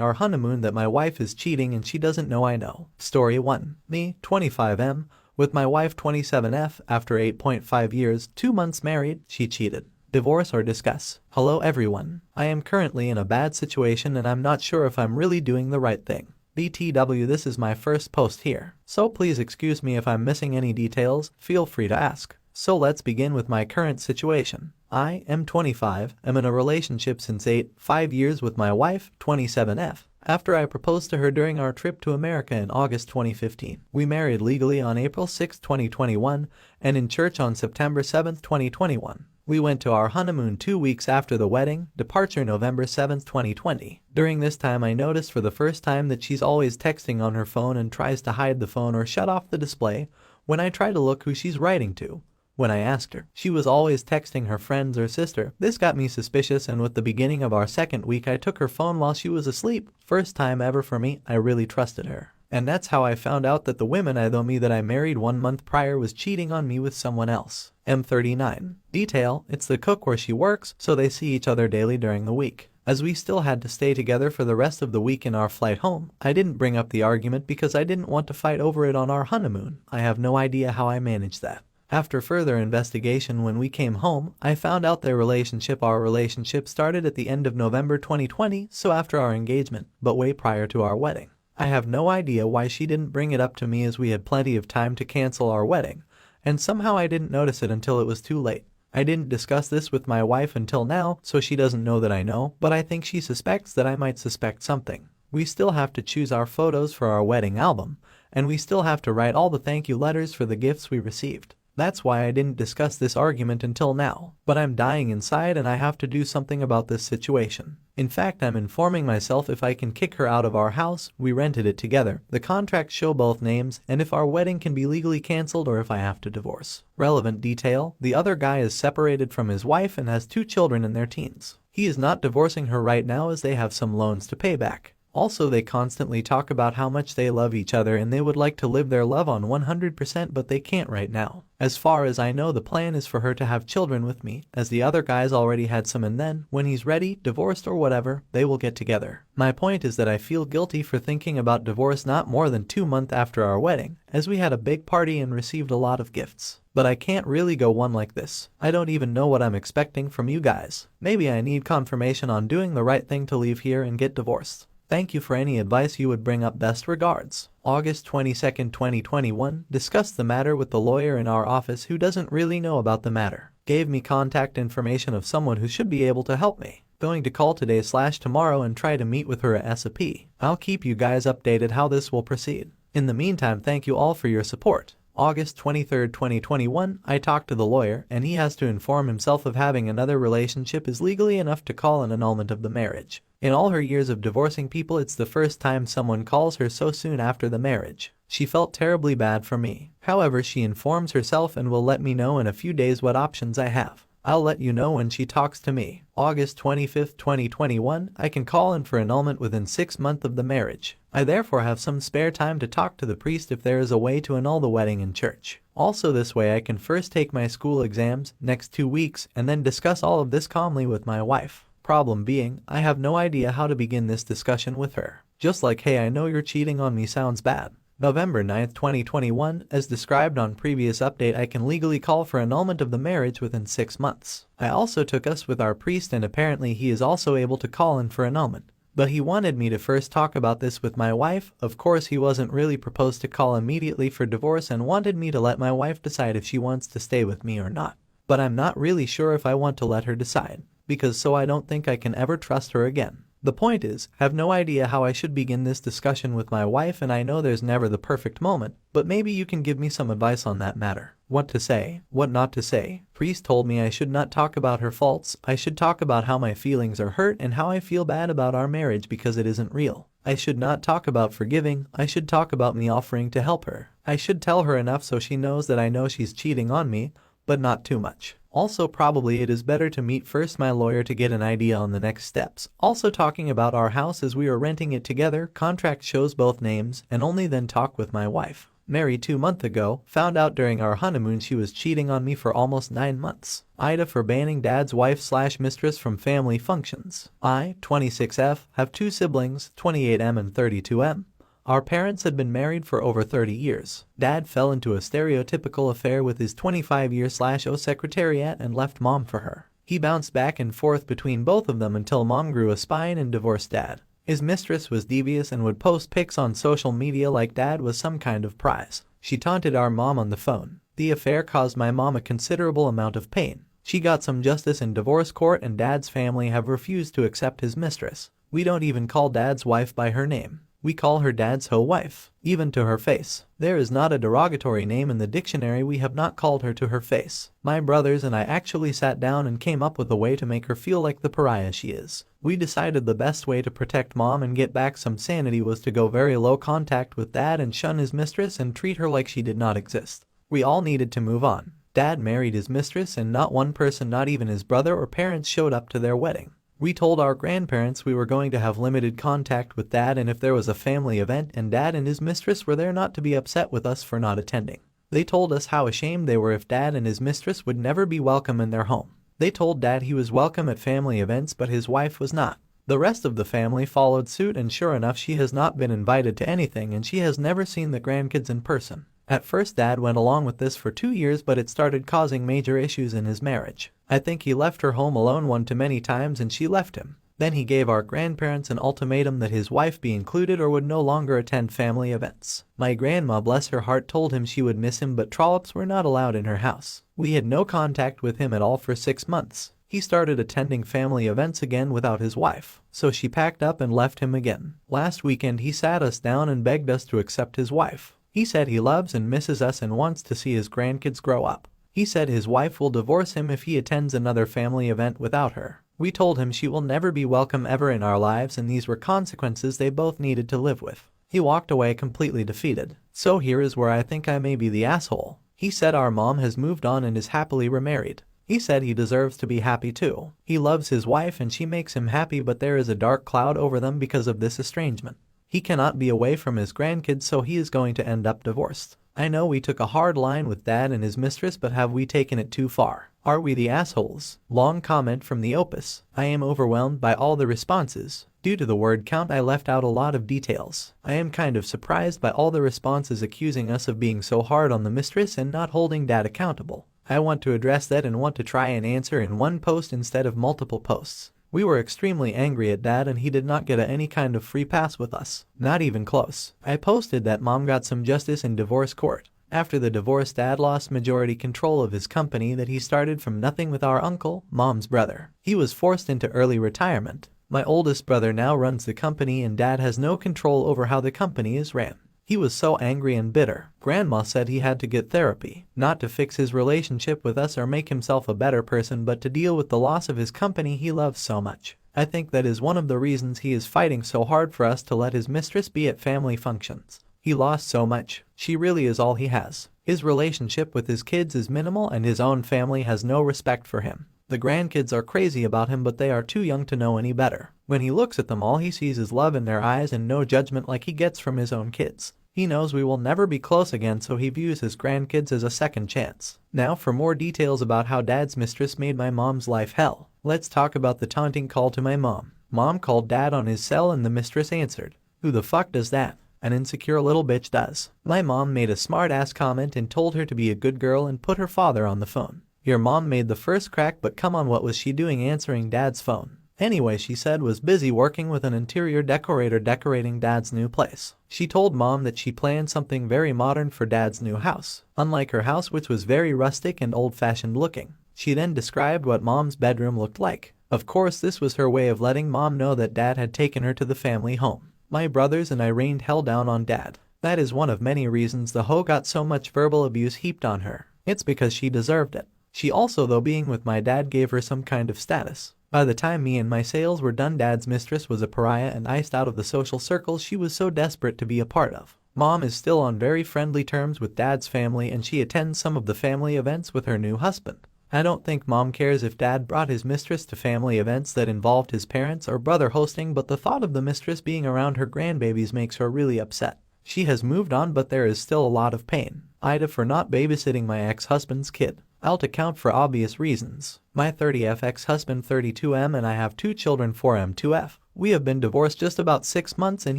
our honeymoon that my wife is cheating and she doesn't know I know. Story 1. Me, 25M, with my wife 27F, after 8.5 years, 2 months married, she cheated. Divorce or discuss. Hello everyone. I am currently in a bad situation and I'm not sure if I'm really doing the right thing. BTW, this is my first post here, so please excuse me if I'm missing any details, feel free to ask. So let's begin with my current situation. I am 25, am in a relationship since 5 years with my wife, 27F. After I proposed to her during our trip to America in August 2015. We married legally on April 6, 2021, and in church on September 7, 2021. We went to our honeymoon 2 weeks after the wedding, departure November 7, 2020. During this time I noticed for the first time that she's always texting on her phone and tries to hide the phone or shut off the display when I try to look who she's writing to. When I asked her, she was always texting her friends or sister. This got me suspicious, and with the beginning of our second week I took her phone while she was asleep. First time ever for me, I really trusted her. And that's how I found out that the woman that I married 1 month prior was cheating on me with someone else. M39. Detail, it's the cook where she works, so they see each other daily during the week. As we still had to stay together for the rest of the week in our flight home, I didn't bring up the argument because I didn't want to fight over it on our honeymoon. I have no idea how I managed that. After further investigation, when we came home, I found out our relationship started at the end of November 2020, so after our engagement, but way prior to our wedding. I have no idea why she didn't bring it up to me, as we had plenty of time to cancel our wedding, and somehow I didn't notice it until it was too late. I didn't discuss this with my wife until now, so she doesn't know that I know, but I think she suspects that I might suspect something. We still have to choose our photos for our wedding album, and we still have to write all the thank you letters for the gifts we received. That's why I didn't discuss this argument until now, but I'm dying inside and I have to do something about this situation. In fact, I'm informing myself if I can kick her out of our house. We rented it together. The contracts show both names, and if our wedding can be legally cancelled or if I have to divorce. Relevant detail, the other guy is separated from his wife and has 2 children in their teens. He is not divorcing her right now as they have some loans to pay back. Also, they constantly talk about how much they love each other and they would like to live their love on 100%, but they can't right now. As far as I know, the plan is for her to have children with me, as the other guy's already had some, and then, when he's ready, divorced or whatever, they will get together. My point is that I feel guilty for thinking about divorce not more than 2 months after our wedding, as we had a big party and received a lot of gifts. But I can't really go on like this. I don't even know what I'm expecting from you guys. Maybe I need confirmation on doing the right thing to leave here and get divorced. Thank you for any advice you would bring up. Best regards. August 22, 2021. Discussed the matter with the lawyer in our office who doesn't really know about the matter. Gave me contact information of someone who should be able to help me. Going to call today/tomorrow and try to meet with her ASAP. I'll keep you guys updated how this will proceed. In the meantime, thank you all for your support. August 23, 2021, I talked to the lawyer and he has to inform himself of having another relationship is legally enough to call an annulment of the marriage. In all her years of divorcing people, it's the first time someone calls her so soon after the marriage. She felt terribly bad for me. However, she informs herself and will let me know in a few days what options I have. I'll let you know when she talks to me. August 25, 2021, I can call in for annulment within 6 months of the marriage. I therefore have some spare time to talk to the priest if there is a way to annul the wedding in church. Also, this way I can first take my school exams next 2 weeks and then discuss all of this calmly with my wife. Problem being, I have no idea how to begin this discussion with her. Just like, hey, I know you're cheating on me sounds bad. November 9, 2021, as described on previous update, I can legally call for annulment of the marriage within 6 months. I also took us with our priest and apparently he is also able to call in for annulment. But he wanted me to first talk about this with my wife. Of course, he wasn't really proposed to call immediately for divorce and wanted me to let my wife decide if she wants to stay with me or not. But I'm not really sure if I want to let her decide, because so I don't think I can ever trust her again. The point is, have no idea how I should begin this discussion with my wife, and I know there's never the perfect moment, but maybe you can give me some advice on that matter. What to say, what not to say. Priest told me I should not talk about her faults. I should talk about how my feelings are hurt and how I feel bad about our marriage because it isn't real. I should not talk about forgiving. I should talk about me offering to help her. I should tell her enough so she knows that I know she's cheating on me, but not too much. Also, probably it is better to meet first my lawyer to get an idea on the next steps. Also, talking about our house as we are renting it together, contract shows both names, and only then talk with my wife. Married 2 months ago, found out during our honeymoon she was cheating on me for almost 9 months. Aita for banning dad's wife/mistress from family functions. I, 26F, have 2 siblings, 28M and 32M. Our parents had been married for over 30 years. Dad fell into a stereotypical affair with his 25-year/0 secretariat and left mom for her. He bounced back and forth between both of them until mom grew a spine and divorced dad. His mistress was devious and would post pics on social media like dad was some kind of prize. She taunted our mom on the phone. The affair caused my mom a considerable amount of pain. She got some justice in divorce court and dad's family have refused to accept his mistress. We don't even call dad's wife by her name. We call her dad's ho-wife, even to her face. There is not a derogatory name in the dictionary we have not called her to her face. My brothers and I actually sat down and came up with a way to make her feel like the pariah she is. We decided the best way to protect mom and get back some sanity was to go very low contact with dad and shun his mistress and treat her like she did not exist. We all needed to move on. Dad married his mistress and not one person, not even his brother or parents, showed up to their wedding. We told our grandparents we were going to have limited contact with dad and if there was a family event and dad and his mistress were there not to be upset with us for not attending. They told us how ashamed they were if dad and his mistress would never be welcome in their home. They told dad he was welcome at family events but his wife was not. The rest of the family followed suit and sure enough she has not been invited to anything and she has never seen the grandkids in person. At first dad went along with this for 2 years but it started causing major issues in his marriage. I think he left her home alone one too many times and she left him. Then he gave our grandparents an ultimatum that his wife be included or would no longer attend family events. My grandma, bless her heart, told him she would miss him but trollops were not allowed in her house. We had no contact with him at all for 6 months. He started attending family events again without his wife, so she packed up and left him again. Last weekend he sat us down and begged us to accept his wife. He said he loves and misses us and wants to see his grandkids grow up. He said his wife will divorce him if he attends another family event without her. We told him she will never be welcome ever in our lives and these were consequences they both needed to live with. He walked away completely defeated. So here is where I think I may be the asshole. He said our mom has moved on and is happily remarried. He said he deserves to be happy too. He loves his wife and she makes him happy but there is a dark cloud over them because of this estrangement. He cannot be away from his grandkids so he is going to end up divorced. I know we took a hard line with dad and his mistress but have we taken it too far? Are we the assholes? Long comment from the opus. I am overwhelmed by all the responses. Due to the word count I left out a lot of details. I am kind of surprised by all the responses accusing us of being so hard on the mistress and not holding dad accountable. I want to address that and want to try and answer in one post instead of multiple posts. We were extremely angry at dad and he did not get any kind of free pass with us. Not even close. I posted that mom got some justice in divorce court. After the divorce dad lost majority control of his company that he started from nothing with our uncle, mom's brother. He was forced into early retirement. My oldest brother now runs the company and dad has no control over how the company is ran. He was so angry and bitter. Grandma said he had to get therapy, not to fix his relationship with us or make himself a better person but to deal with the loss of his company he loves so much. I think that is one of the reasons he is fighting so hard for us to let his mistress be at family functions. He lost so much. She really is all he has. His relationship with his kids is minimal and his own family has no respect for him. The grandkids are crazy about him but they are too young to know any better. When he looks at them all he sees is love in their eyes and no judgment like he gets from his own kids. He knows we will never be close again so he views his grandkids as a second chance. Now for more details about how dad's mistress made my mom's life hell. Let's talk about the taunting call to my mom. Mom called dad on his cell and the mistress answered. Who the fuck does that? An insecure little bitch does. My mom made a smart ass comment and told her to be a good girl and put her father on the phone. Your mom made the first crack but come on, what was she doing answering dad's phone? Anyway, she said was busy working with an interior decorator decorating dad's new place. She told mom that she planned something very modern for dad's new house, unlike her house which was very rustic and old-fashioned looking. She then described what mom's bedroom looked like. Of course this was her way of letting mom know that dad had taken her to the family home. My brothers and I rained hell down on dad. That is one of many reasons the hoe got so much verbal abuse heaped on her. It's because she deserved it. She also, though being with my dad gave her some kind of status. By the time me and my sales were done, dad's mistress was a pariah and iced out of the social circles she was so desperate to be a part of. Mom is still on very friendly terms with dad's family and she attends some of the family events with her new husband. I don't think mom cares if dad brought his mistress to family events that involved his parents or brother hosting, but the thought of the mistress being around her grandbabies makes her really upset. She has moved on, but there is still a lot of pain. Aita for not babysitting my ex-husband's kid. I'll account for obvious reasons. My 30F ex-husband 32M and I have 2 children 4M2F. We have been divorced just about 6 months and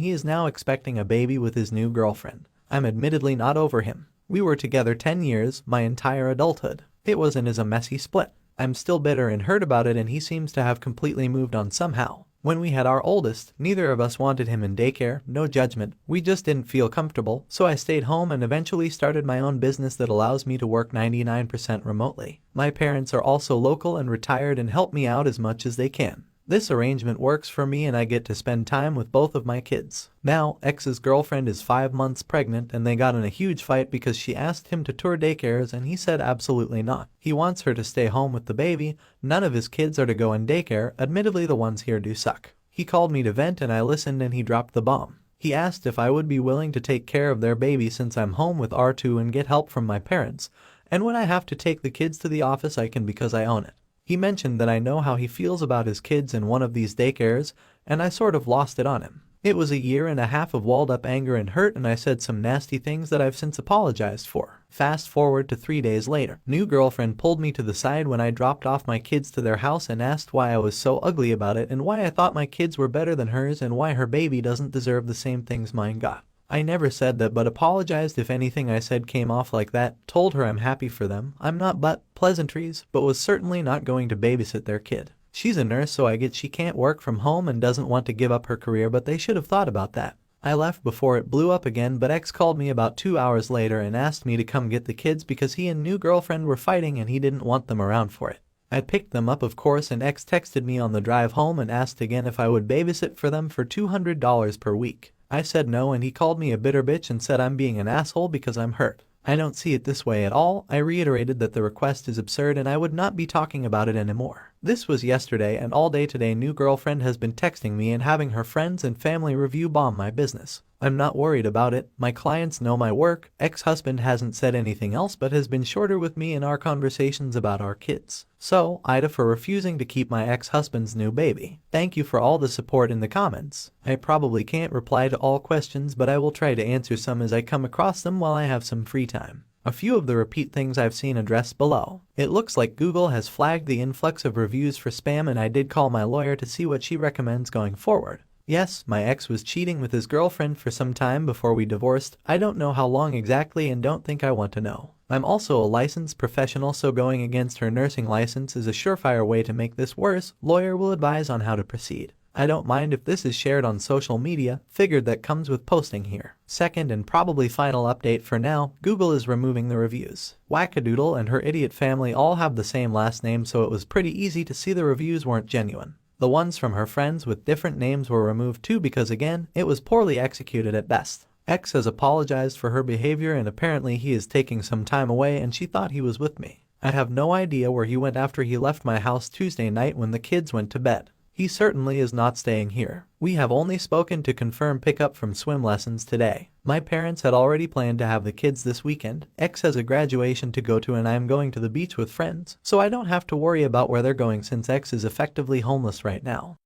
he is now expecting a baby with his new girlfriend. I'm admittedly not over him. We were together 10 years, my entire adulthood. It was and is a messy split. I'm still bitter and hurt about it and he seems to have completely moved on somehow. When we had our oldest, neither of us wanted him in daycare, no judgment, we just didn't feel comfortable, so I stayed home and eventually started my own business that allows me to work 99% remotely. My parents are also local and retired and help me out as much as they can. This arrangement works for me and I get to spend time with both of my kids. Now, ex's girlfriend is 5 months pregnant and they got in a huge fight because she asked him to tour daycares and he said absolutely not. He wants her to stay home with the baby. None of his kids are to go in daycare, admittedly the ones here do suck. He called me to vent and I listened and he dropped the bomb. He asked if I would be willing to take care of their baby since I'm home with R2 and get help from my parents, and when I have to take the kids to the office I can because I own it. He mentioned that I know how he feels about his kids in one of these daycares, and I sort of lost it on him. It was a year and a half of walled up anger and hurt and I said some nasty things that I've since apologized for. Fast forward to 3 days later. New girlfriend pulled me to the side when I dropped off my kids to their house and asked why I was so ugly about it and why I thought my kids were better than hers and why her baby doesn't deserve the same things mine got. I never said that but apologized if anything I said came off like that, told her I'm happy for them, I'm not but pleasantries, but was certainly not going to babysit their kid. She's a nurse so I get she can't work from home and doesn't want to give up her career but they should have thought about that. I left before it blew up again but ex called me about 2 hours later and asked me to come get the kids because he and new girlfriend were fighting and he didn't want them around for it. I picked them up of course and ex texted me on the drive home and asked again if I would babysit for them for $200 per week. I said no and he called me a bitter bitch and said I'm being an asshole because I'm hurt. I don't see it this way at all. I reiterated that the request is absurd and I would not be talking about it anymore. This was yesterday and all day today new girlfriend has been texting me and having her friends and family review bomb my business. I'm not worried about it. My clients know my work. Ex-husband hasn't said anything else but has been shorter with me in our conversations about our kids. So, Aita for refusing to keep my ex-husband's new baby. Thank you for all the support in the comments. I probably can't reply to all questions but I will try to answer some as I come across them while I have some free time. A few of the repeat things I've seen addressed below. It looks like Google has flagged the influx of reviews for spam and I did call my lawyer to see what she recommends going forward. Yes, my ex was cheating with his girlfriend for some time before we divorced. I don't know how long exactly and don't think I want to know. I'm also a licensed professional so going against her nursing license is a surefire way to make this worse. Lawyer will advise on how to proceed. I don't mind if this is shared on social media, figured that comes with posting here. Second and probably final update for now, Google is removing the reviews. Wackadoodle and her idiot family all have the same last name so it was pretty easy to see the reviews weren't genuine. The ones from her friends with different names were removed too because again, it was poorly executed at best. Ex has apologized for her behavior and apparently he is taking some time away and she thought he was with me. I have no idea where he went after he left my house Tuesday night when the kids went to bed. He certainly is not staying here. We have only spoken to confirm pickup from swim lessons today. My parents had already planned to have the kids this weekend. Ex has a graduation to go to and I am going to the beach with friends, so I don't have to worry about where they're going since ex is effectively homeless right now.